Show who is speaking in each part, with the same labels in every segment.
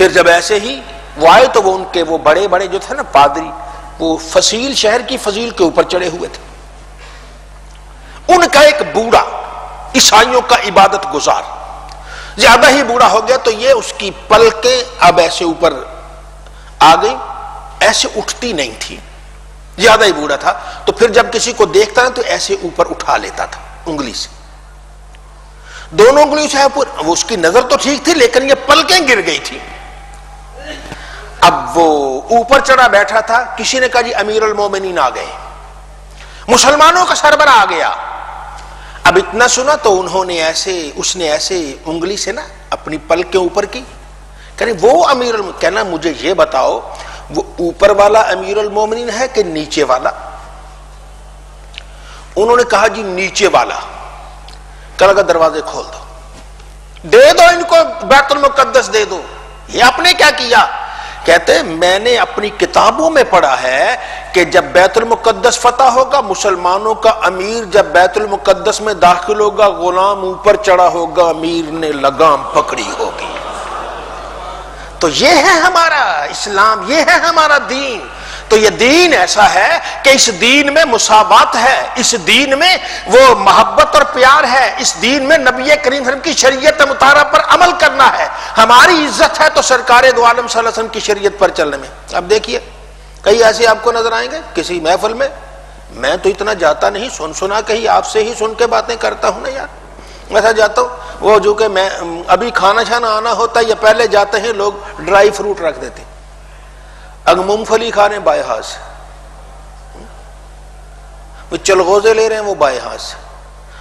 Speaker 1: پھر جب ایسے ہی وہ آئے تو وہ ان کے وہ بڑے بڑے جو تھے نا پادری، وہ فصیل شہر کی فضیل کے اوپر چڑھے ہوئے تھے. ان کا ایک بوڑھا عیسائیوں کا عبادت گزار زیادہ ہی بوڑھا ہو گیا، تو یہ اس کی پلکیں اب ایسے اوپر آ گئی، ایسے اٹھتی نہیں تھی، زیادہ ہی بوڑھا تھا. تو پھر جب کسی کو دیکھتا نا تو ایسے اوپر اٹھا لیتا تھا انگلی سے، دونوں انگلیوں سے اوپر. وہ اس کی نظر تو ٹھیک تھی لیکن یہ پلکیں گر گئی تھی. اب وہ اوپر چڑھا بیٹھا تھا، کسی نے کہا جی امیر المومنین آ گئے، مسلمانوں کا سربراہ آ گیا. اب اتنا سنا تو انہوں نے ایسے، اس نے ایسے انگلی سے نا اپنی پلکیں اوپر کی، کہنے وہ امیر کہنا مجھے یہ بتاؤ وہ اوپر والا امیر المومنین ہے کہ نیچے والا؟ انہوں نے کہا جی نیچے والا. کہا کہ دروازے کھول دو، دے دو ان کو بیت المقدس دے دو. یہ آپ نے کیا کیا؟ کہتے میں نے اپنی کتابوں میں پڑھا ہے کہ جب بیت المقدس فتح ہوگا، مسلمانوں کا امیر جب بیت المقدس میں داخل ہوگا، غلام اوپر چڑھا ہوگا، امیر نے لگام پکڑی ہوگی. تو یہ ہے ہمارا اسلام، یہ ہے ہمارا دین. تو یہ دین ایسا ہے کہ اس دین میں مساوات ہے، اس دین میں وہ محبت اور پیار ہے، اس دین میں نبی کریم صلی اللہ علیہ وسلم کی شریعت مطہرہ پر عمل کرنا ہے. ہماری عزت ہے تو سرکار دو عالم صلی اللہ علیہ وسلم کی شریعت پر چلنے میں. اب دیکھیے کئی ایسے آپ کو نظر آئیں گے کسی محفل میں، میں تو اتنا جاتا نہیں، سنا کہیں آپ سے ہی سن کے باتیں کرتا ہوں نا یار، ایسا جاتا ہوں. وہ جو کہ میں ابھی کھانا چھانا آنا ہوتا ہے یا پہلے جاتے ہیں لوگ ڈرائی فروٹ رکھ دیتے، اگر مونگ پھلی کھا رہے ہیں بائیں ہاتھ سے، وہ چلغوزے لے رہے ہیں وہ بائیں ہاتھ سے،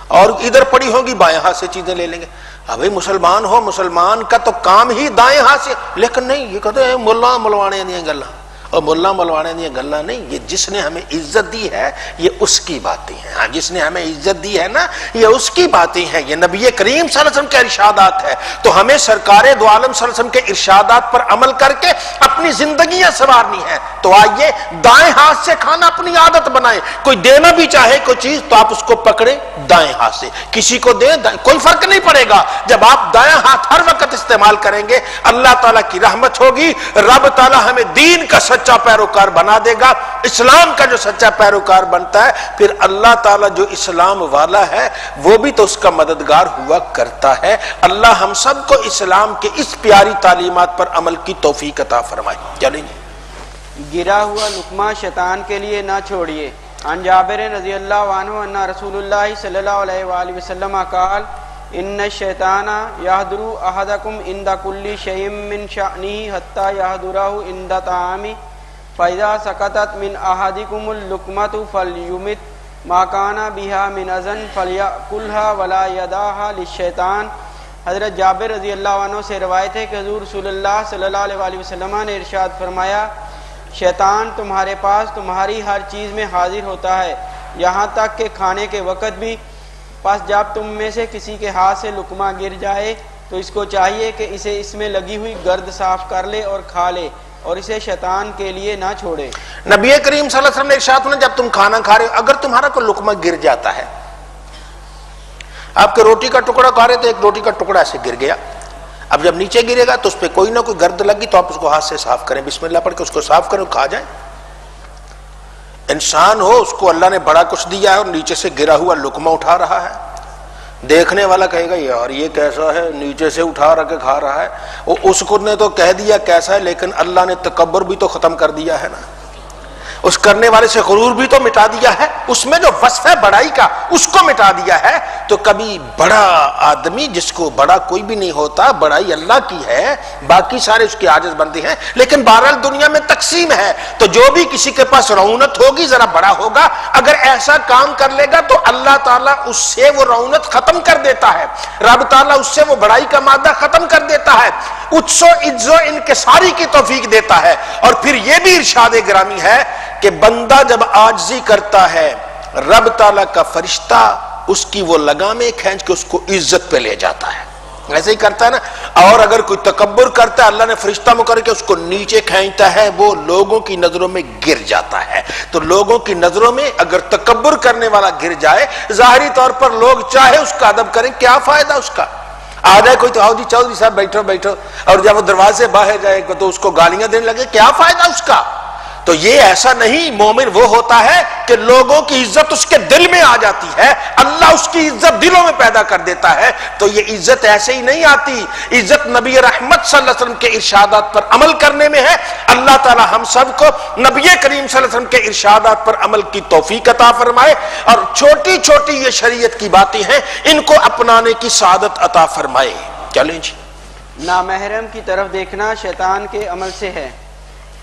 Speaker 1: اور ادھر پڑی ہوگی بائیں ہاتھ سے چیزیں لے لیں گے. ابھی مسلمان ہو، مسلمان کا تو کام ہی دائیں ہاتھ سے. لیکن نہیں، یہ کہتے ہیں ملا ملوانے دیا گلا، اور ملا ملوانے دیا گلا نہیں. یہ جس نے ہمیں عزت دی ہے یہ اس کی باتیں ہیں. ہاں جس نے ہمیں عزت دی ہے نا یہ اس کی باتیں ہیں. یہ نبی کریم صلی اللہ علیہ وسلم کے ارشادات ہے. تو ہمیں سرکار دو عالم صلی اللہ علیہ وسلم کے ارشادات پر عمل کر کے اپنی زندگیاں سنوارنی ہے. تو آئیے دائیں ہاتھ سے کھانا اپنی عادت بنائیں. کوئی دینا بھی چاہے کوئی چیز تو آپ اس کو پکڑیں دائیں ہاتھ سے، کسی کو دیں کوئی فرق نہیں پڑے گا. جب آپ دائیں ہاتھ ہر وقت استعمال کریں گے اللہ تعالیٰ کی رحمت ہوگی. رب تعالیٰ ہمیں دین کا سچا پیروکار بنا دے گا. اسلام کا جو سچا پیروکار بنتا ہے پھر اللہ تعالیٰ جو اسلام والا ہے وہ بھی تو اس کا مددگار ہوا کرتا ہے. اللہ ہم سب کو اسلام کے اس پیاری تعلیمات پر عمل کی توفیق عطا فرمائے. چلیں
Speaker 2: گرا ہوا لقمہ شیطان کے لیے نہ چھوڑیے. عن جابر رضی اللہ عنہ ان رسول اللہ صلی اللہ علیہ وآلہ وسلم قال ان الشیطان یحضر احدکم عند کل شیء من شأنه حتى یحضره عند طعام فاذا سقطت من احدکم اللقمة فلیمت ما كان بها من اذن فلیأکلها ولا یدعها للشیطان. حضرت جابر رضی اللہ عنہ سے روایت ہے کہ حضور رسول اللہ صلی اللہ علیہ وآلہ وسلم نے ارشاد فرمایا شیطان تمہارے پاس تمہاری ہر چیز میں حاضر ہوتا ہے یہاں تک کہ کھانے کے وقت بھی. پس جب تم میں سے کسی کے ہاتھ سے لقمہ گر جائے تو اس کو چاہیے کہ اسے اس میں لگی ہوئی گرد صاف کر لے اور کھا لے اور اسے شیطان کے لیے نہ چھوڑے.
Speaker 1: نبی کریم صلی اللہ علیہ وسلم نے ارشاد فرمایا جب تم کھانا کھا رہے ہو اگر تمہارا کوئی لقمہ گر جاتا ہے، آپ کے روٹی کا ٹکڑا کھا رہے تو ایک روٹی کا ٹکڑا ایسے گر گیا، اب جب نیچے گرے گا تو اس پہ کوئی نہ کوئی گرد لگی تو آپ اس کو ہاتھ سے صاف کریں، بسم اللہ پڑھ کے اس کو صاف کریں اور کھا جائیں. انسان ہو اس کو اللہ نے بڑا کچھ دیا ہے اور نیچے سے گرا ہوا لقمہ اٹھا رہا ہے، دیکھنے والا کہے گا یار یہ کیسا ہے، نیچے سے اٹھا رکھ کے کھا رہا ہے. وہ اس کو نے تو کہہ دیا کیسا ہے، لیکن اللہ نے تکبر بھی تو ختم کر دیا ہے نا، اس کرنے والے سے غرور بھی تو مٹا دیا ہے، اس میں جو وصف ہے بڑائی کا اس کو مٹا دیا ہے. تو کبھی بڑا آدمی جس کو بڑا کوئی بھی نہیں ہوتا، بڑائی اللہ کی ہے، باقی سارے اس کے عاجز بندے ہیں، لیکن بہرحال دنیا میں تقسیم ہے. تو جو بھی کسی کے پاس رعونت ہوگی ذرا بڑا ہوگا، اگر ایسا کام کر لے گا تو اللہ تعالیٰ اس سے وہ رعونت ختم کر دیتا ہے، رب تعالیٰ اس سے وہ بڑائی کا مادہ ختم کر دیتا ہے، عجز و انکساری کی توفیق دیتا ہے. اور پھر یہ بھی ارشاد گرامی ہے کہ بندہ جب عاجزی کرتا ہے رب تعالیٰ کا فرشتہ اس کی وہ لگامیں کھینچ کے اس کو عزت پہ لے جاتا ہے. ایسے ہی کرتا ہے نا. اور اگر کوئی تکبر کرتا ہے اللہ نے فرشتہ مقرر کے اس کو نیچے کھینچتا ہے، وہ لوگوں کی نظروں میں گر جاتا ہے. تو لوگوں کی نظروں میں اگر تکبر کرنے والا گر جائے ظاہری طور پر لوگ چاہے اس کا ادب کریں، کیا فائدہ اس کا. آ جائے کوئی تو آؤ جی چودھری صاحب بیٹھو بیٹھو، اور جب وہ دروازے سے باہر جائے تو اس کو گالیاں دینے لگے، کیا فائدہ اس کا؟ تو یہ ایسا نہیں، مومن وہ ہوتا ہے کہ لوگوں کی عزت اس کے دل میں آ جاتی ہے، اللہ اس کی عزت دلوں میں پیدا کر دیتا ہے۔ تو یہ عزت ایسے ہی نہیں آتی، عزت نبی رحمت صلی اللہ علیہ وسلم کے ارشادات پر عمل کرنے میں ہے۔ اللہ تعالی ہم سب کو نبی کریم صلی اللہ علیہ وسلم کے ارشادات پر عمل کی توفیق عطا فرمائے، اور چھوٹی چھوٹی یہ شریعت کی باتیں ہیں ان کو اپنانے کی سعادت عطا فرمائے۔ چلیں جی۔
Speaker 2: نامحرم کی طرف دیکھنا شیطان کے عمل سے ہے۔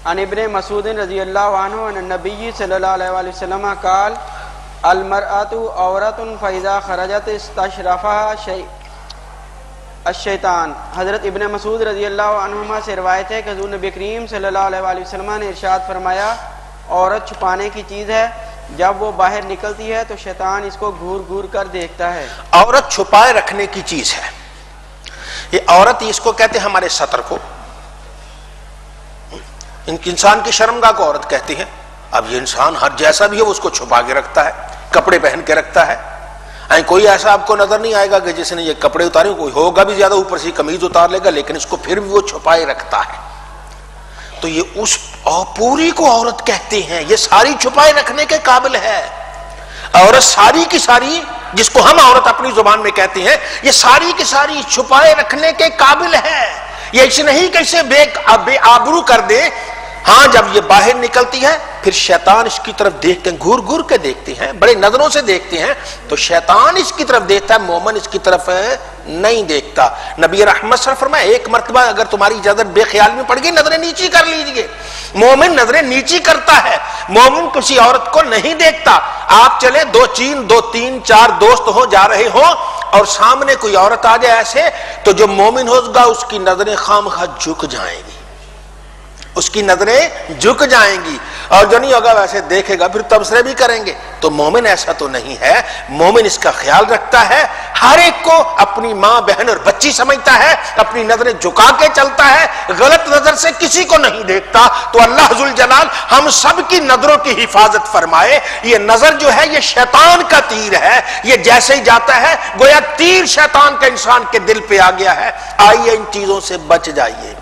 Speaker 2: عن ابن مسعود رضی اللہ عنہ عن النبی صلی اللہ علیہ وآلہ وسلم قال المرأة عورت فاذا خرجت استشرفها الشیطان۔ حضرت ابن مسعود رضی اللہ عنہما سے روایت ہے کہ حضور نبی کریم صلی اللہ علیہ وآلہ وسلم نے ارشاد فرمایا، عورت چھپانے کی چیز ہے، جب وہ باہر نکلتی ہے تو شیطان اس کو گھور گھور کر دیکھتا ہے۔
Speaker 1: عورت چھپائے رکھنے کی چیز ہے، یہ عورت اس کو کہتے ہیں ہمارے سطر کو، انسان کی شرمگاہ کو عورت کہتی ہیں۔ اب یہ انسان ہر جیسا بھی ہے وہ اس کو چھپا کے رکھتا ہے، کپڑے پہن کے رکھتا ہے، کوئی ایسا آپ کو نظر نہیں آئے گا کہ جس نے یہ کپڑے اتارے، کوئی ہوگا بھی زیادہ اوپر سے قمیض اتار لے گا، لیکن اس کو پھر بھی وہ چھپائے رکھتا ہے۔ تو یہ اس پوری کو عورت کہتے ہیں، یہ ساری چھپائے رکھنے کے قابل ہے۔ عورت ساری کی ساری، جس کو ہم عورت اپنی زبان میں کہتے ہیں، یہ ساری کی ساری چھپائے رکھنے کے قابل ہے۔ یہ اس نہیں کہ اسے بے آبرو کر دے۔ ہاں جب یہ باہر نکلتی ہے پھر شیطان اس کی طرف دیکھتے ہیں، گھور گھور کے دیکھتے ہیں، بڑے نظروں سے دیکھتے ہیں، تو شیطان اس کی طرف دیکھتا ہے، مومن اس کی طرف نہیں دیکھتا۔ نبی رحمت صلی اللہ علیہ وسلم فرمایا، ایک مرتبہ اگر تمہاری اجازت بے خیال میں پڑ گئی نظریں نیچی کر لیجئے۔ مومن نظریں نیچی کرتا ہے، مومن کسی عورت کو نہیں دیکھتا۔ آپ چلے دو تین چار دوست ہو جا رہے ہو اور سامنے کوئی عورت آ جائے ایسے، تو جو مومن ہوگا اس کی نظریں خامخواہ جھک جائیں گی، اس کی نظریں جھک جائیں گی، اور جو نہیں ہوگا ویسے دیکھے گا، پھر تبصرے بھی کریں گے۔ تو مومن ایسا تو نہیں ہے، مومن اس کا خیال رکھتا ہے، ہر ایک کو اپنی ماں بہن اور بچی سمجھتا ہے، اپنی نظریں جھکا کے چلتا ہے، غلط نظر سے کسی کو نہیں دیکھتا۔ تو اللہ ذوالجلال ہم سب کی نظروں کی حفاظت فرمائے۔ یہ نظر جو ہے یہ شیطان کا تیر ہے، یہ جیسے ہی جاتا ہے گویا تیر شیطان کا انسان کے دل پہ آ گیا ہے۔ آئیے ان چیزوں سے بچ جائیے۔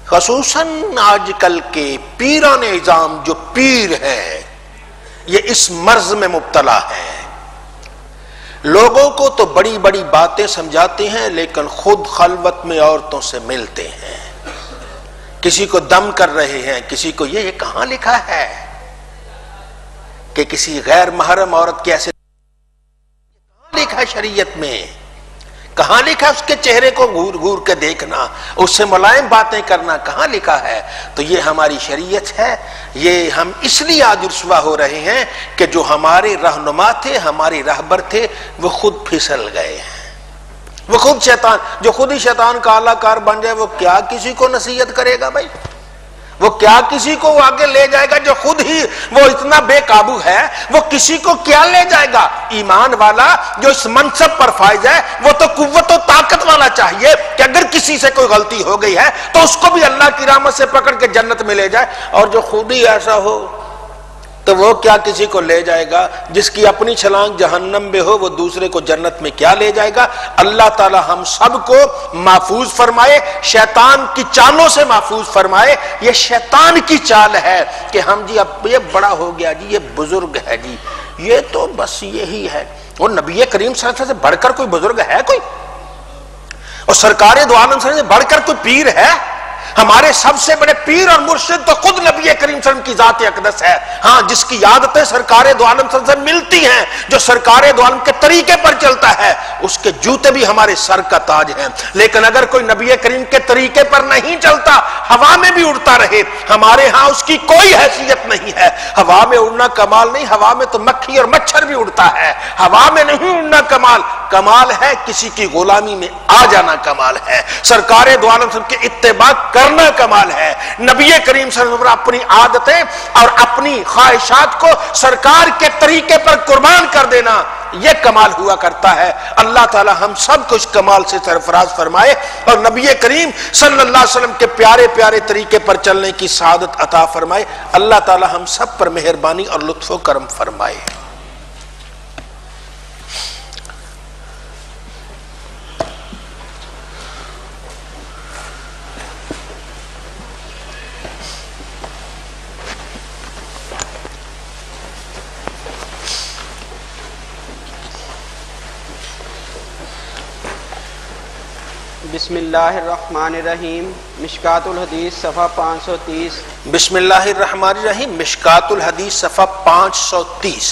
Speaker 1: خصوصاً آج کل کے پیران اعظام جو پیر ہیں یہ اس مرض میں مبتلا ہے، لوگوں کو تو بڑی بڑی باتیں سمجھاتے ہیں لیکن خود خلوت میں عورتوں سے ملتے ہیں، کسی کو دم کر رہے ہیں، کسی کو یہ کہاں لکھا ہے کہ کسی غیر محرم عورت کی ایسے کہاں لکھا ہے شریعت میں؟ کہاں لکھا اس کے چہرے کو گھور گھور کے دیکھنا، اس سے ملائم باتیں کرنا کہاں لکھا ہے؟ تو یہ ہماری شریعت ہے۔ یہ ہم اس لیے آج رسوا ہو رہے ہیں کہ جو ہمارے رہنما تھے، ہمارے رہبر تھے، وہ خود پھسل گئے ہیں، وہ خود شیطان، جو خود ہی شیطان کا اعلی کار بن جائے وہ کیا کسی کو نصیحت کرے گا بھائی؟ وہ کیا کسی کو آگے لے جائے گا؟ جو خود ہی وہ اتنا بے قابو ہے وہ کسی کو کیا لے جائے گا؟ ایمان والا جو اس منصب پر فائز ہے وہ تو قوت و طاقت والا چاہیے کہ اگر کسی سے کوئی غلطی ہو گئی ہے تو اس کو بھی اللہ کی رحمت سے پکڑ کے جنت میں لے جائے، اور جو خود ہی ایسا ہو تو وہ کیا کسی کو لے جائے گا؟ جس کی اپنی چھلانگ جہنم میں ہو وہ دوسرے کو جنت میں کیا لے جائے گا؟ اللہ تعالی ہم سب کو محفوظ فرمائے، شیطان کی چالوں سے محفوظ فرمائے۔ یہ شیطان کی چال ہے کہ ہم جی اب یہ بڑا ہو گیا جی، یہ بزرگ ہے جی، یہ تو بس یہی ہے۔ اور نبی کریم صلی اللہ علیہ وسلم سے بڑھ کر کوئی بزرگ ہے کوئی؟ اور سرکار دو عالم سے بڑھ کر کوئی پیر ہے؟ ہمارے سب سے بڑے پیر اور مرشد تو خود نبی کریم صلی اللہ علیہ وسلم کی ذات اقدس ہے، ہاں جس کی عادتیں سرکار دو عالم صلی اللہ علیہ وسلم ملتی ہیں، جو سرکار دو عالم کے طریقے پر چلتا ہے اس کے جوتے بھی ہمارے سر کا تاج ہیں۔ لیکن اگر کوئی نبی کریم کے طریقے پر نہیں چلتا، ہوا میں بھی اڑتا رہے، ہمارے ہاں اس کی کوئی حیثیت نہیں ہے۔ ہوا میں اڑنا کمال نہیں، ہوا میں تو مکھی اور مچھر بھی اڑتا ہے، ہوا میں نہیں اڑنا کمال، کمال ہے کسی کی غلامی میں آ جانا کمال ہے، سرکار دو عالم صلی اللہ علیہ وسلم کے اتباع کرنا کمال ہے۔ نبی کریم صلی اللہ علیہ وسلم اپنی عادتیں اور اپنی خواہشات کو سرکار کے طریقے پر قربان کر دینا یہ کمال ہوا کرتا ہے۔ اللہ تعالی ہم سب کو اس کمال سے سرفراز فرمائے اور نبی کریم صلی اللہ علیہ وسلم کے پیارے پیارے طریقے پر چلنے کی سعادت عطا فرمائے۔ اللہ تعالی ہم سب پر مہربانی اور لطف و کرم فرمائے۔
Speaker 2: بسم اللہ الرحمن الرحیم مشکات الحدیث صفحہ 530.
Speaker 1: بسم اللہ الرحمن الرحیم مشکات الحدیث صفحہ 530.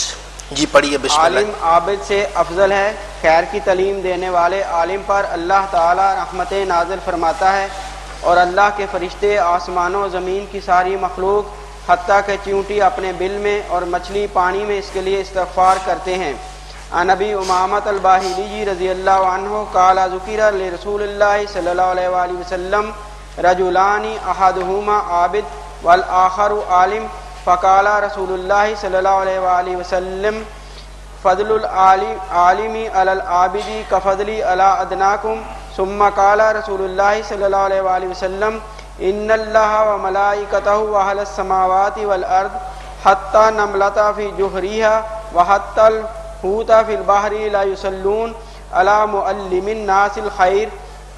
Speaker 1: جی پڑھیے بسم اللہ.
Speaker 2: عالم عابد سے افضل ہے. خیر کی تعلیم دینے والے عالم پر اللہ تعالی رحمت نازل فرماتا ہے اور اللہ کے فرشتے آسمانوں و زمین کی ساری مخلوق حتیٰ کہ چیونٹی اپنے بل میں اور مچھلی پانی میں اس کے لیے استغفار کرتے ہیں. عن ابی امامۃ الباہلی رضی اللہ عنہ قال ذکر لرسول اللہ صلی اللہ علیہ وآلہ وسلم رجلان احدہما عابد والآخر عالم فقال رسول اللہ صلی اللہ علیہ وآلہ وسلم فضل العالم علی العابد کفضلی علی ادناکم. ثم قال رسول اللہ صلی اللہ علیہ وآلہ وسلم ان اللہ وملائکتہ واہل السماوات والارض حتی نملتا فی جوہریہا وحتی الحوت فی البحر لا یصلون علی معلم الناس الخیر.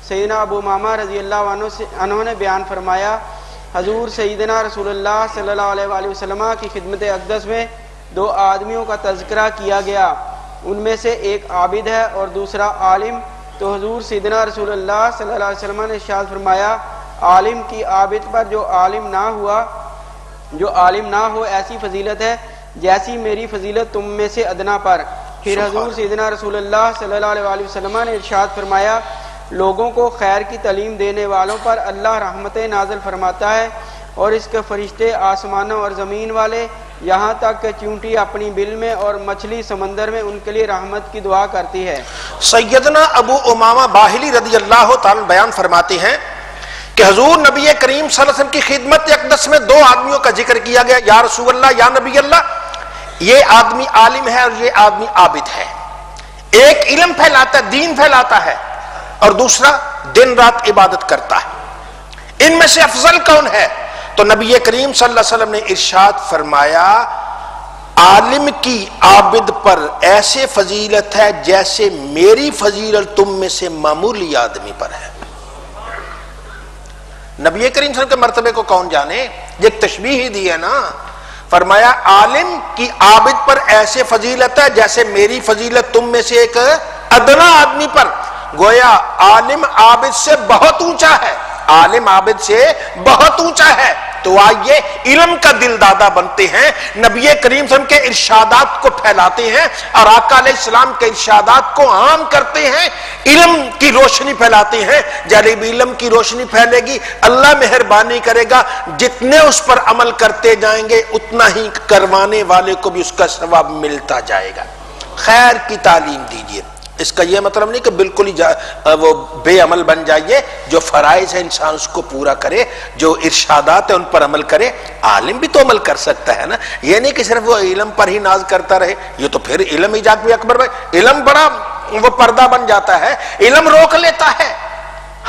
Speaker 2: سیدنا ابو امامہ رضی اللہ عنہ نے بیان فرمایا حضور سیدنا رسول اللہ صلی اللہ علیہ وآلہ وسلم کی خدمت اقدس میں دو آدمیوں کا تذکرہ کیا گیا. ان میں سے ایک عابد ہے اور دوسرا عالم. تو حضور سیدنا رسول اللہ صلی اللہ علیہ وسلم نے ارشاد فرمایا عالم کی عابد پر جو عالم نہ ہو ایسی فضیلت ہے جیسی میری فضیلت تم میں سے ادنا پر. پھر حضور سیدنا رسول اللہ صلی اللہ علیہ وآلہ وسلم نے ارشاد فرمایا لوگوں کو خیر کی تعلیم دینے والوں پر اللہ رحمت نازل فرماتا ہے اور اس کے فرشتے آسمانوں اور زمین والے یہاں تک کہ چونٹی اپنی بل میں اور مچھلی سمندر میں ان کے لیے رحمت کی دعا کرتی ہے.
Speaker 1: سیدنا ابو امامہ باہلی رضی اللہ تعالی بیان فرماتے ہیں کہ حضور نبی کریم صلی اللہ علیہ وسلم کی خدمت اقدس میں دو آدمیوں کا ذکر کیا گیا. یا رسول اللہ یا نبی اللہ یہ آدمی عالم ہے اور یہ آدمی عابد ہے. ایک علم پھیلاتا ہے دین پھیلاتا ہے اور دوسرا دن رات عبادت کرتا ہے. ان میں سے افضل کون ہے؟ تو نبی کریم صلی اللہ علیہ وسلم نے ارشاد فرمایا عالم کی عابد پر ایسے فضیلت ہے جیسے میری فضیلت تم میں سے معمولی آدمی پر ہے. نبی کریم صلی اللہ علیہ وسلم کے مرتبے کو کون جانے؟ یہ ایک تشبیہ ہی دی ہے نا. فرمایا عالم کی عابد پر ایسے فضیلت ہے جیسے میری فضیلت تم میں سے ایک ادنا آدمی پر. گویا عالم عابد سے بہت اونچا ہے. عالم عابد سے بہت اونچا ہے. تو آئیے علم کا دل دادا بنتے ہیں, نبی کریم صلی اللہ علیہ وسلم کے ارشادات کو پھیلاتے ہیں اور آقا علیہ السلام کے ارشادات کو عام کرتے ہیں, علم کی روشنی پھیلاتے ہیں. جب علم کی روشنی پھیلے گی اللہ مہربانی کرے گا, جتنے اس پر عمل کرتے جائیں گے اتنا ہی کروانے والے کو بھی اس کا ثواب ملتا جائے گا. خیر کی تعلیم دیجیے. اس کا یہ مطلب نہیں کہ بالکل ہی وہ بے عمل بن جائیے. جو فرائض ہے انسان اس کو پورا کرے, جو ارشادات ہیں ان پر عمل کرے. عالم بھی تو عمل کر سکتا ہے نا, یہ نہیں کہ صرف وہ علم پر ہی ناز کرتا رہے. یہ تو پھر علم ہی جاگ بھی اکبر بھائی, علم بڑا وہ پردہ بن جاتا ہے, علم روک لیتا ہے.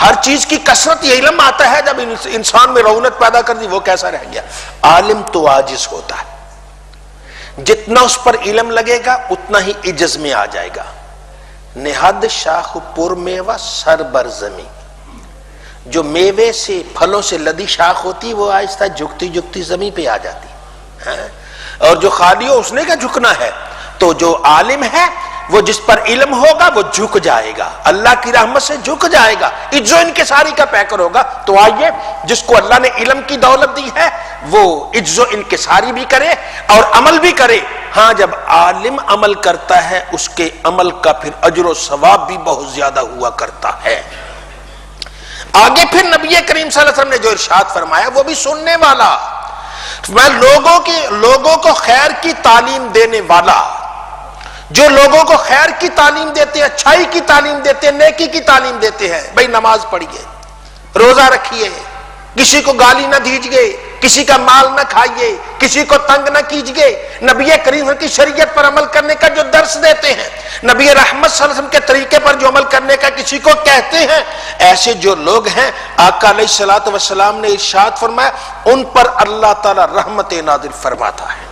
Speaker 1: ہر چیز کی کثرت یہ علم آتا ہے جب انسان میں رونق پیدا کر دی, وہ کیسا رہ گیا. عالم تو عاجز ہوتا ہے, جتنا اس پر علم لگے گا اتنا ہی عجز میں آ جائے گا. نہاد شاخ پر میوہ سر بر زمین. جو میوے سے پھلوں سے لدی شاخ ہوتی وہ آہستہ جھکتی جھکتی زمین پہ آ جاتی, اور جو خالی ہو اس نے کیا جھکنا ہے. تو جو عالم ہے وہ جس پر علم ہوگا وہ جھک جائے گا, اللہ کی رحمت سے جھک جائے گا, عجز و انکساری کا پیکر ہوگا. تو آئیے جس کو اللہ نے علم کی دولت دی ہے وہ عجز و انکساری بھی کرے اور عمل بھی کرے. ہاں جب عالم عمل کرتا ہے اس کے عمل کا پھر اجر و ثواب بھی بہت زیادہ ہوا کرتا ہے. آگے پھر نبی کریم صلی اللہ علیہ وسلم نے جو ارشاد فرمایا وہ بھی سننے والا. میں لوگوں کو خیر کی تعلیم دینے والا, جو لوگوں کو خیر کی تعلیم دیتے ہیں, اچھائی کی تعلیم دیتے ہیں, نیکی کی تعلیم دیتے ہیں. بھئی نماز پڑھیے, روزہ رکھیے, کسی کو گالی نہ دیجیے, کسی کا مال نہ کھائیے, کسی کو تنگ نہ کیجیے. نبی کریم کی شریعت پر عمل کرنے کا جو درس دیتے ہیں, نبی رحمت صلی اللہ علیہ وسلم کے طریقے پر جو عمل کرنے کا کسی کو کہتے ہیں, ایسے جو لوگ ہیں آقا علیہ الصلوۃ والسلام نے ارشاد فرمایا ان پر اللہ تعالی رحمت نازل فرماتا ہے.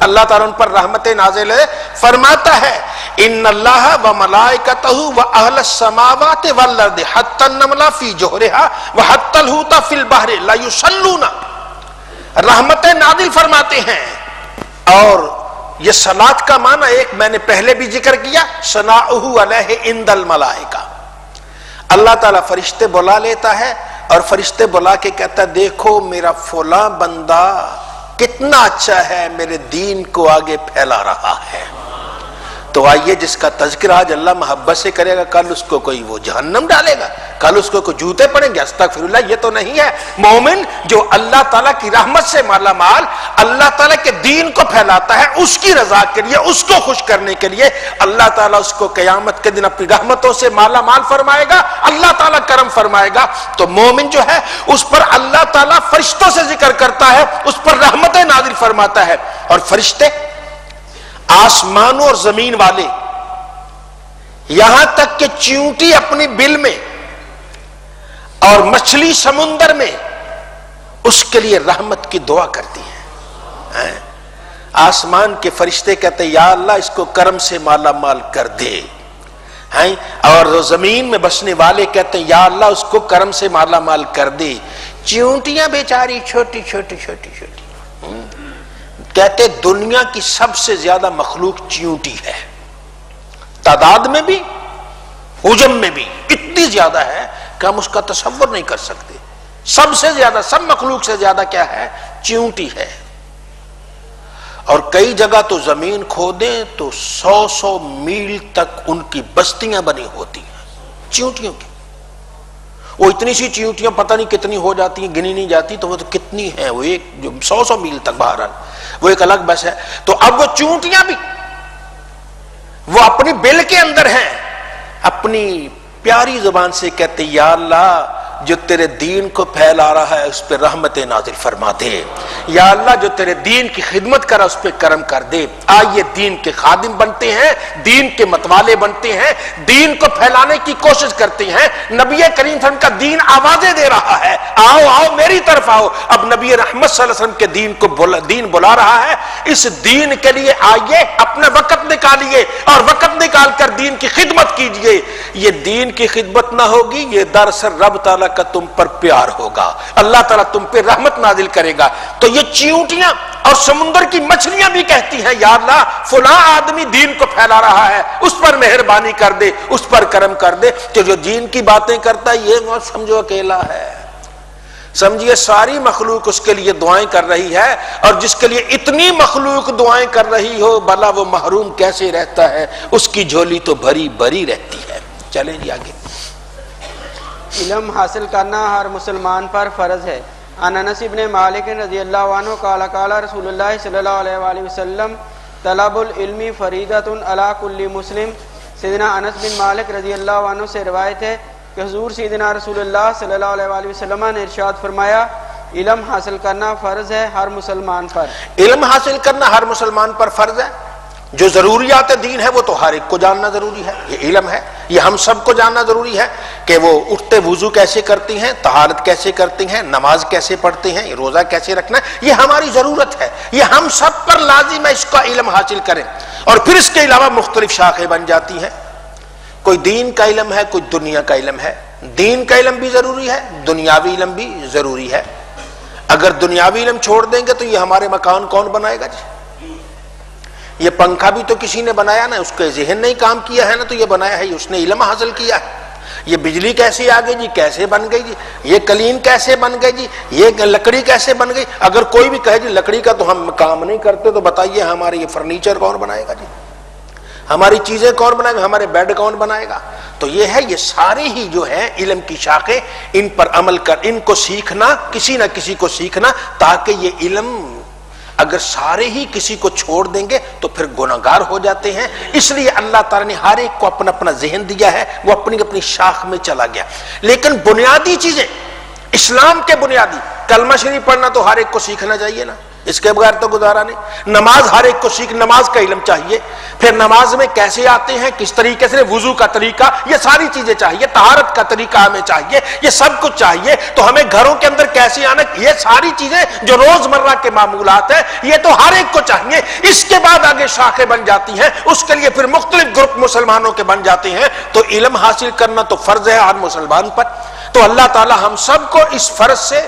Speaker 1: اللہ تعالیٰ ان پر رحمت نازل فرماتا ہے. ان اللہ و ملائکتہ و اہل السماوات والارض حتی النمل فی جوہرها و حتی الحوت فی البحر لا یصلون. رحمت نازل فرماتے ہیں. اور یہ صلاۃ کا معنی ایک میں نے پہلے بھی ذکر کیا, ثناؤہ علیہ عند الملائکہ, اللہ تعالیٰ فرشتے بلا لیتا ہے اور فرشتے بلا کے کہتا ہے دیکھو میرا فلاں بندہ کتنا اچھا ہے، میرے دین کو آگے پھیلا رہا ہے۔ تو آئیے جس کا تذکرہ آج اللہ محبت سے کرے گا، کل اس کو کوئی وہ جہنم ڈالے گا، کل اس کو کوئی جوتے پڑیں گے، استغفراللہ۔ یہ تو نہیں ہے مومن جو اللہ تعالیٰ کی رحمت سے مالا مال اللہ تعالیٰ کے دین کو پھیلاتا ہے، اس کی رضا کے لیے، اس کو خوش کرنے کے لیے اللہ تعالیٰ اس کو قیامت کے دن اپنی رحمتوں سے مالا مال فرمائے گا، اللہ تعالیٰ کرم فرمائے گا۔ تو مومن جو ہے اس پر اللہ تعالیٰ فرشتوں سے ذکر کرتا ہے، اس پر رحمتیں نازل فرماتا ہے۔ اور فرشتے آسمانوں اور زمین والے، یہاں تک کہ چیونٹی اپنی بل میں اور مچھلی سمندر میں اس کے لیے رحمت کی دعا کرتی ہیں۔ آسمان کے فرشتے کہتے ہیں یا اللہ اس کو کرم سے مالا مال کر دے، اور زمین میں بسنے والے کہتے ہیں یا اللہ اس کو کرم سے مالا مال کر دے۔ چیونٹیاں بیچاری چھوٹی چھوٹی چھوٹی چھوٹی، کہتے دنیا کی سب سے زیادہ مخلوق چیونٹی ہے، تعداد میں بھی حجم میں بھی اتنی زیادہ ہے کہ ہم اس کا تصور نہیں کر سکتے۔ سب سے زیادہ، سب مخلوق سے زیادہ کیا ہے؟ چیونٹی ہے۔ اور کئی جگہ تو زمین کھودیں تو 100 میل تک ان کی بستیاں بنی ہوتی ہیں چیونٹیوں کی۔ وہ اتنی سی چیونٹیاں پتہ نہیں کتنی ہو جاتی ہیں، گنی نہیں جاتی، تو وہ تو کتنی ہیں، وہ ایک جو 100 میل تک بہرحال وہ ایک الگ بس ہے۔ تو اب وہ چیونٹیاں بھی وہ اپنی بل کے اندر ہیں، اپنی پیاری زبان سے کہتے یا اللہ جو تیرے دین کو پھیلا رہا ہے اس پہ رحمت نازل فرما دے، یا اللہ جو تیرے دین کی خدمت کرا اس پہ کرم کر دے۔ آئیے دین کے خادم بنتے ہیں، دین کے متوالے بنتے ہیں، دین کو پھیلانے کی کوشش کرتے ہیں۔ نبی کریم صلی اللہ علیہ وسلم کا دین آوازیں دے رہا ہے، آؤ آؤ میری طرف آؤ۔ اب نبی رحمت صلی اللہ علیہ وسلم کے دین بلا رہا ہے، اس دین کے لیے آئیے اپنا وقت نکالیے اور وقت نکال کر دین کی خدمت کیجئے۔ یہ دین کی خدمت نہ ہوگی، یہ دراصل رب تعالیٰ کا تم پر پیار ہوگا، اللہ تعالیٰ تم پہ رحمت نازل کرے گا۔ تو یہ چیونٹیاں اور سمندر کی مچھلیاں بھی کہتی ہیں یا اللہ فلاں آدمی دین کو پھیلا رہا ہے، اس پر مہربانی کر دے، اس پر کرم کر دے۔ کہ جو دین کی باتیں کرتا ہے یہ مت سمجھو اکیلا ہے، سمجھیے ساری مخلوق اس کے لیے دعائیں کر رہی ہے، اور جس کے لیے اتنی مخلوق دعائیں کر رہی ہو بھلا وہ محروم کیسے رہتا ہے؟ اس کی جھولی تو بھری بھری رہتی ہے۔ چلیں جی آگے۔
Speaker 2: علم حاصل کرنا ہر مسلمان پر فرض ہے۔ عن انس بن مالک رضی اللہ عنہ قال قال رسول اللہ صلی اللہ علیہ وآلہ وسلم طلب العلم فریضۃ علی کل مسلم۔ سیدنا انس بن مالک رضی اللہ عنہ سے روایت ہے کہ حضور سیدنا رسول اللہ صلی اللہ علیہ وآلہ وسلم نے ارشاد فرمایا علم حاصل کرنا فرض ہے ہر مسلمان پر۔ علم
Speaker 1: حاصل کرنا ہر مسلمان پر فرض ہے۔ جو ضروریات دین ہے وہ تو ہر ایک کو جاننا ضروری ہے، یہ علم ہے، یہ ہم سب کو جاننا ضروری ہے کہ وہ اٹھتے وضو کیسے کرتی ہیں، طہارت کیسے کرتی ہیں، نماز کیسے پڑھتے ہیں، روزہ کیسے رکھنا ہے، یہ ہماری ضرورت ہے، یہ ہم سب پر لازم ہے اس کا علم حاصل کریں۔ اور پھر اس کے علاوہ مختلف شاخیں بن جاتی ہیں، کوئی دین کا علم ہے، کوئی دنیا کا علم ہے۔ دین کا علم بھی ضروری ہے، دنیاوی علم بھی ضروری ہے۔ اگر دنیاوی علم چھوڑ دیں گے تو یہ ہمارے مکان کون بنائے گا جی؟ یہ پنکھا بھی تو کسی نے بنایا نا، اس کے ذہن نے ہی کام کیا ہے نا، تو یہ بنایا ہے، اس نے علم حاصل کیا ہے۔ یہ بجلی کیسے آ گئی جی، کیسے بن گئی جی، یہ قلین کیسے بن گئی جی، یہ لکڑی کیسے بن گئی۔ اگر کوئی بھی کہے جی لکڑی کا تو ہم کام نہیں کرتے، تو بتائیے ہمارے یہ فرنیچر کون بنائے گا جی، ہماری چیزیں کون بنائے گا، ہمارے بیڈ کون بنائے گا۔ تو یہ ہے، یہ سارے ہی جو ہیں علم کی شاخیں، ان پر عمل کر، ان کو سیکھنا، کسی نہ کسی کو سیکھنا، تاکہ یہ علم اگر سارے ہی کسی کو چھوڑ دیں گے تو پھر گناہگار ہو جاتے ہیں۔ اس لیے اللہ تعالیٰ نے ہر ایک کو اپنا اپنا ذہن دیا ہے، وہ اپنی اپنی شاخ میں چلا گیا۔ لیکن بنیادی چیزیں اسلام کے بنیادی، کلمہ شریف پڑھنا تو ہر ایک کو سیکھنا چاہیے نا، اس کے بغیر تو گزارا نہیں۔ نماز ہر ایک کو نماز کا علم چاہیے، پھر نماز میں کیسے آتے ہیں، کس طریقے سے، وضو کا طریقہ، یہ ساری چیزیں چاہیے، طہارت کا طریقہ ہمیں چاہیے، یہ سب کچھ چاہیے۔ تو ہمیں گھروں کے اندر کیسے آنا، یہ ساری چیزیں جو روزمرہ کے معمولات ہیں، یہ تو ہر ایک کو چاہیے۔ اس کے بعد آگے شاخیں بن جاتی ہیں، اس کے لیے پھر مختلف گروپ مسلمانوں کے بن جاتے ہیں۔ تو علم حاصل کرنا تو فرض ہے ہر مسلمان پر۔ تو اللہ تعالی ہم سب کو اس فرض سے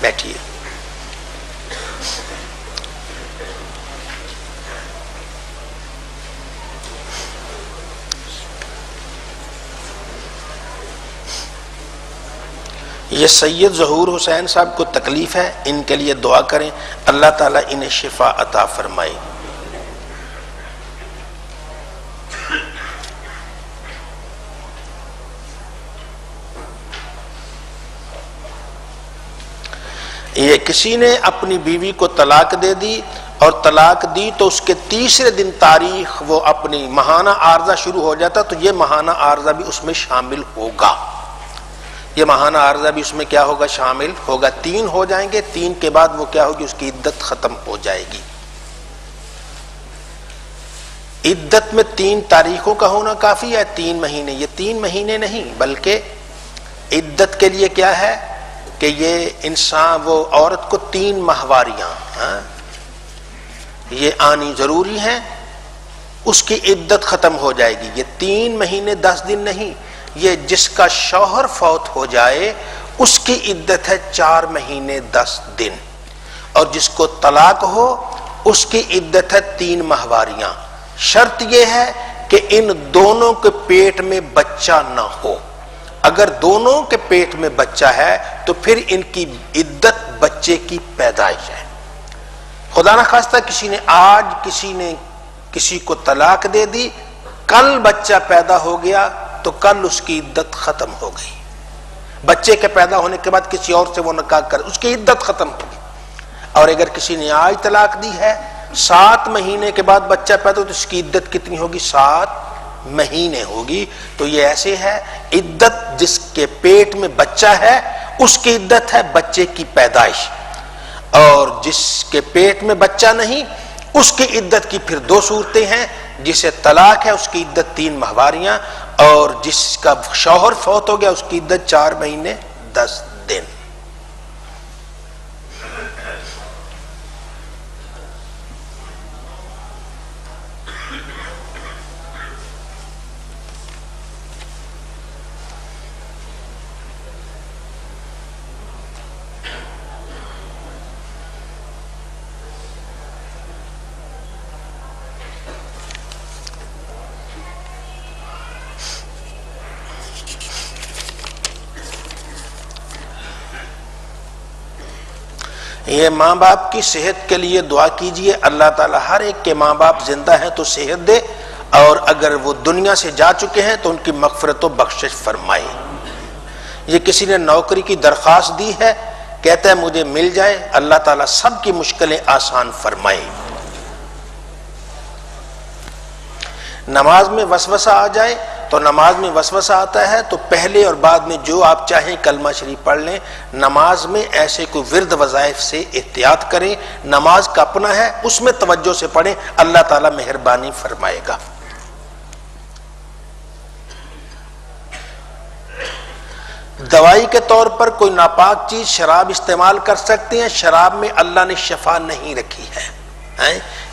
Speaker 1: بیٹھیے. یہ سید ظہور حسین صاحب کو تکلیف ہے، ان کے لیے دعا کریں، اللہ تعالیٰ انہیں شفا عطا فرمائے. یہ کسی نے اپنی بیوی کو طلاق دے دی اور طلاق دی تو اس کے تیسرے دن تاریخ وہ اپنی ماہانہ عارضہ شروع ہو جاتا، تو یہ ماہانہ عارضہ بھی اس میں شامل ہوگا. یہ ماہانہ عارضہ بھی اس میں کیا ہوگا؟ شامل ہوگا. 3 ہو جائیں گے، 3 کے بعد وہ کیا ہوگی؟ اس کی عدت ختم ہو جائے گی. عدت میں 3 تاریخوں کا ہونا کافی ہے. 3 مہینے، یہ 3 مہینے نہیں بلکہ عدت کے لیے کیا ہے کہ یہ انسان وہ عورت کو 3 ماہواریاں یہ آنی ضروری ہیں، اس کی عدت ختم ہو جائے گی. یہ 3 مہینے 10 دن نہیں، یہ جس کا شوہر فوت ہو جائے اس کی عدت ہے 4 مہینے 10 دن، اور جس کو طلاق ہو اس کی عدت ہے 3 ماہواریاں. شرط یہ ہے کہ ان دونوں کے پیٹ میں بچہ نہ ہو. اگر دونوں کے پیٹ میں بچہ ہے تو پھر ان کی عدت بچے کی پیدائش ہے. خدا نخواستہ آج کسی نے کسی کو طلاق دے دی، کل بچہ پیدا ہو گیا تو کل اس کی عدت ختم ہو گئی. بچے کے پیدا ہونے کے بعد کسی اور سے وہ نکاح کر، اس کی عدت ختم ہوگی. اور اگر کسی نے آج طلاق دی ہے، 7 مہینے کے بعد بچہ پیدا ہو تو اس کی عدت کتنی ہوگی؟ 7 مہینے ہوگی. تو یہ ایسے ہے، عدت جس کے پیٹ میں بچہ ہے اس کی عدت ہے بچے کی پیدائش، اور جس کے پیٹ میں بچہ نہیں اس کی عدت کی پھر 2 صورتیں ہیں. جسے طلاق ہے اس کی عدت 3 ماہواریاں، اور جس کا شوہر فوت ہو گیا اس کی عدت 4 مہینے 10 دن. یہ ماں باپ کی صحت کے لیے دعا کیجئے، اللہ تعالی ہر ایک کے ماں باپ زندہ ہیں تو صحت دے، اور اگر وہ دنیا سے جا چکے ہیں تو ان کی مغفرت و بخشش فرمائے. یہ کسی نے نوکری کی درخواست دی ہے، کہتا ہے مجھے مل جائے، اللہ تعالی سب کی مشکلیں آسان فرمائے. نماز میں وسوسہ آ جائے تو نماز میں وسوسہ آتا ہے تو پہلے اور بعد میں جو آپ چاہیں کلمہ شریف پڑھ لیں. نماز میں ایسے کوئی ورد وظائف سے احتیاط کریں، نماز کا اپنا ہے اس میں توجہ سے پڑھیں، اللہ تعالی مہربانی فرمائے گا. دوائی کے طور پر کوئی ناپاک چیز شراب استعمال کر سکتے ہیں، شراب میں اللہ نے شفا نہیں رکھی ہے.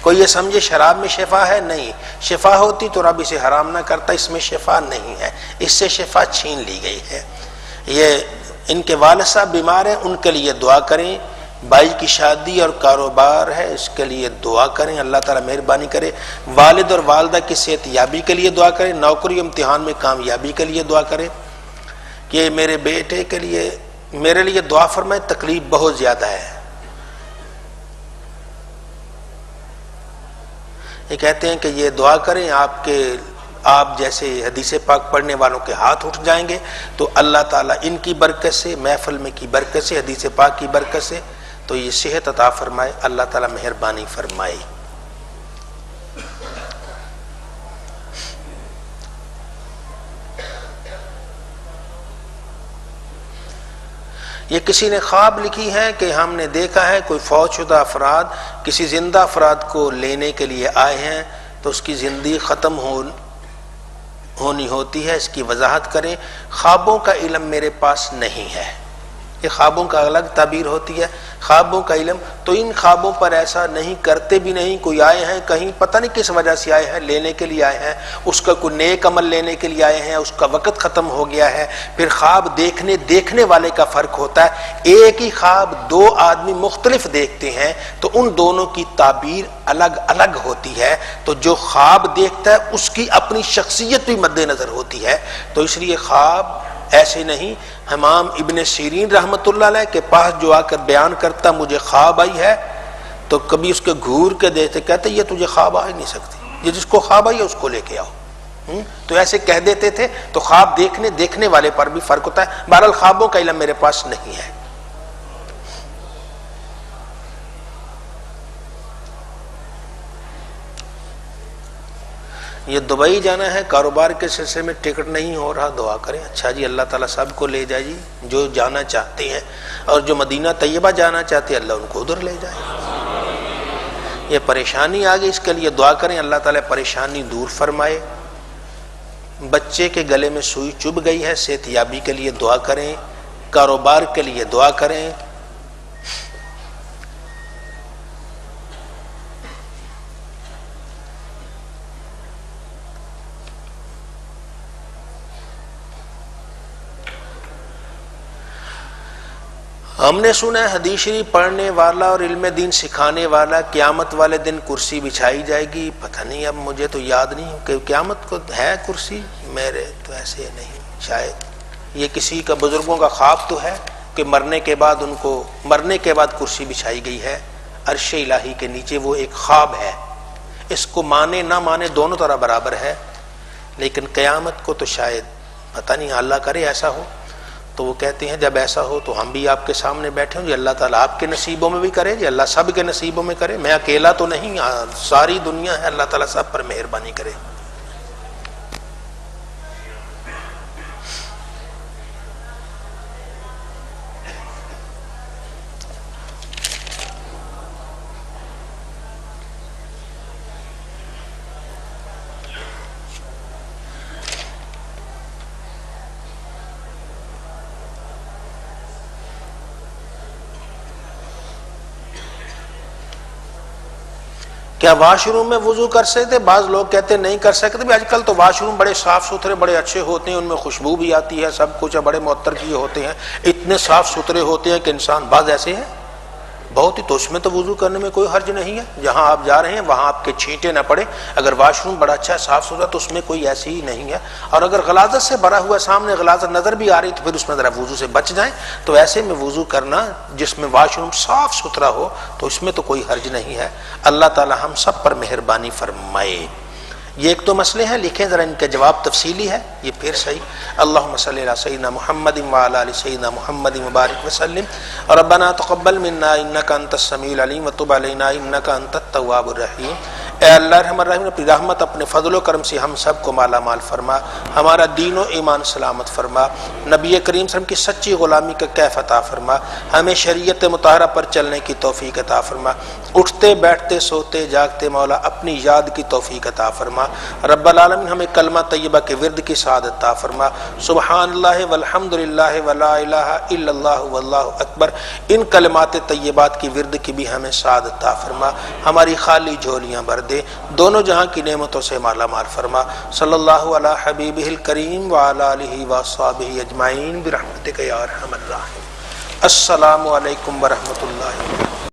Speaker 1: کوئی یہ سمجھے شراب میں شفا ہے، نہیں، شفا ہوتی تو رب اسے حرام نہ کرتا، اس میں شفا نہیں ہے، اس سے شفا چھین لی گئی ہے. یہ ان کے والد صاحب بیمار ہیں، ان کے لیے دعا کریں. بھائی کی شادی اور کاروبار ہے، اس کے لیے دعا کریں، اللہ تعالیٰ مہربانی کرے. والد اور والدہ کی صحت یابی کے لیے دعا کریں. نوکری امتحان میں کامیابی کے لیے دعا کریں. کہ میرے بیٹے کے لیے میرے لیے دعا فرمائیں، تکلیف بہت زیادہ ہے. یہ کہتے ہیں کہ یہ دعا کریں آپ جیسے حدیث پاک پڑھنے والوں کے ہاتھ اٹھ جائیں گے تو اللہ تعالیٰ ان کی برکت سے، محفل میں کی برکت سے، حدیث پاک کی برکت سے تو یہ صحت عطا فرمائے، اللہ تعالیٰ مہربانی فرمائے. یہ کسی نے خواب لکھی ہے کہ ہم نے دیکھا ہے کوئی فوت شدہ افراد کسی زندہ افراد کو لینے کے لیے آئے ہیں تو اس کی زندگی ختم ہونی ہوتی ہے، اس کی وضاحت کریں. خوابوں کا علم میرے پاس نہیں ہے، یہ خوابوں کا الگ تعبیر ہوتی ہے، خوابوں کا علم تو ان خوابوں پر ایسا نہیں کرتے بھی نہیں، کوئی آئے ہیں کہیں پتہ نہیں کس وجہ سے آئے ہیں، لینے کے لیے آئے ہیں، اس کا کوئی نیک عمل لینے کے لیے آئے ہیں، اس کا وقت ختم ہو گیا ہے، پھر خواب دیکھنے والے کا فرق ہوتا ہے، ایک ہی خواب دو آدمی مختلف دیکھتے ہیں تو ان دونوں کی تعبیر الگ الگ ہوتی ہے، تو جو خواب دیکھتا ہے اس کی اپنی شخصیت بھی مد نظر ہوتی ہے، تو اس لیے خواب ایسے نہیں۔ امام ابن سیرین رحمۃ اللہ علیہ کے پاس جو آ کر بیان کرتا مجھے خواب آئی ہے تو کبھی اس کے گھور کے دیتے کہتے یہ تجھے خواب آ ہی نہیں سکتی، یہ جس کو خواب آئی ہے اس کو لے کے آؤ، تو ایسے کہہ دیتے تھے۔ تو خواب دیکھنے والے پر بھی فرق ہوتا ہے۔ بہرحال خوابوں کا علم میرے پاس نہیں ہے۔ یہ دبئی جانا ہے، کاروبار کے سلسلے میں ٹکٹ نہیں ہو رہا، دعا کریں۔ اچھا جی، اللہ تعالیٰ سب کو لے جائے جی، جو جانا چاہتے ہیں، اور جو مدینہ طیبہ جانا چاہتے ہیں اللہ ان کو ادھر لے جائے۔ یہ پریشانی آ گئی، اس کے لیے دعا کریں اللہ تعالیٰ پریشانی دور فرمائے۔ بچے کے گلے میں سوئی چبھ گئی ہے، صحت یابی کے لیے دعا کریں، کاروبار کے لیے دعا کریں۔ ہم نے سنا ہے حدیث شریف پڑھنے والا اور علم دین سکھانے والا قیامت والے دن کرسی بچھائی جائے گی، پتہ نہیں، اب مجھے تو یاد نہیں کہ قیامت کو ہے کرسی، میرے تو ایسے نہیں، شاید یہ کسی کا بزرگوں کا خواب تو ہے کہ مرنے کے بعد کرسی بچھائی گئی ہے عرش الہی کے نیچے، وہ ایک خواب ہے، اس کو مانے نہ مانے دونوں طرح برابر ہے، لیکن قیامت کو تو شاید پتہ نہیں، اللہ کرے ایسا ہو۔ تو وہ کہتے ہیں جب ایسا ہو تو ہم بھی آپ کے سامنے بیٹھے ہوں جی، اللہ تعالیٰ آپ کے نصیبوں میں بھی کرے جی، اللہ سب کے نصیبوں میں کرے، میں اکیلا تو نہیں، ساری دنیا ہے، اللہ تعالیٰ سب پر مہربانی کرے۔ کیا واش روم میں وضو کر سکتے؟ بعض لوگ کہتے ہیں نہیں کر سکتے، بھی آج کل تو واش روم بڑے صاف ستھرے بڑے اچھے ہوتے ہیں، ان میں خوشبو بھی آتی ہے، سب کچھ بڑے معطر کیے ہوتے ہیں، اتنے صاف ستھرے ہوتے ہیں کہ انسان، بعض ایسے ہیں بہت ہی، تو اس میں تو وضو کرنے میں کوئی حرج نہیں ہے، جہاں آپ جا رہے ہیں وہاں آپ کے چھینٹے نہ پڑے، اگر واش روم بڑا اچھا ہے صاف ستھرا تو اس میں کوئی ایسی ہی نہیں ہے، اور اگر غلاظت سے بھرا ہوا سامنے غلاظت نظر بھی آ رہی تو پھر اس میں ذرا وضو سے بچ جائیں، تو ایسے میں وضو کرنا جس میں واش روم صاف ستھرا ہو تو اس میں تو کوئی حرج نہیں ہے۔ اللہ تعالی ہم سب پر مہربانی فرمائے۔ یہ ایک تو مسئلے ہیں، لکھیں ذرا، ان کا جواب تفصیلی ہے، یہ پھر صحیح۔ اللہم صلی علی سیدنا محمد وعلی آل سیدنا محمد مبارک وسلم۔ ربنا تقبل منا انک انت السمیع العلیم وتب علینا انک انت التواب الرحیم۔ اے اللہ رحم الرحیم، اپنی رحمت اپنے فضل و کرم سے ہم سب کو مالا مال فرما، ہمارا دین و ایمان سلامت فرما، نبی کریم صلی اللہ علیہ وسلم کی سچی غلامی کا کیف عطا فرما، ہمیں شریعت مطہرہ پر چلنے کی توفیق عطا فرما، اٹھتے بیٹھتے سوتے جاگتے مولا اپنی یاد کی توفیق عطا فرما، رب العالمین ہمیں کلمہ طیبہ کے ورد کی سعادت عطا فرما، سبحان اللہ والحمد للہ ولا الہ الا اللہ واللہ اکبر، ان کلمات طیبات کی ورد کی بھی ہمیں سعادت عطا فرما، ہماری خالی جھولیاں بھر دے، دونوں جہاں کی نعمتوں سے مالا مال فرما۔ صلی اللہ علی حبیبہ الکریم وعلی آلہ واصحابہ اجمعین برحمتک یا ارحم الراحمین۔ السلام علیکم ورحمۃ اللہ۔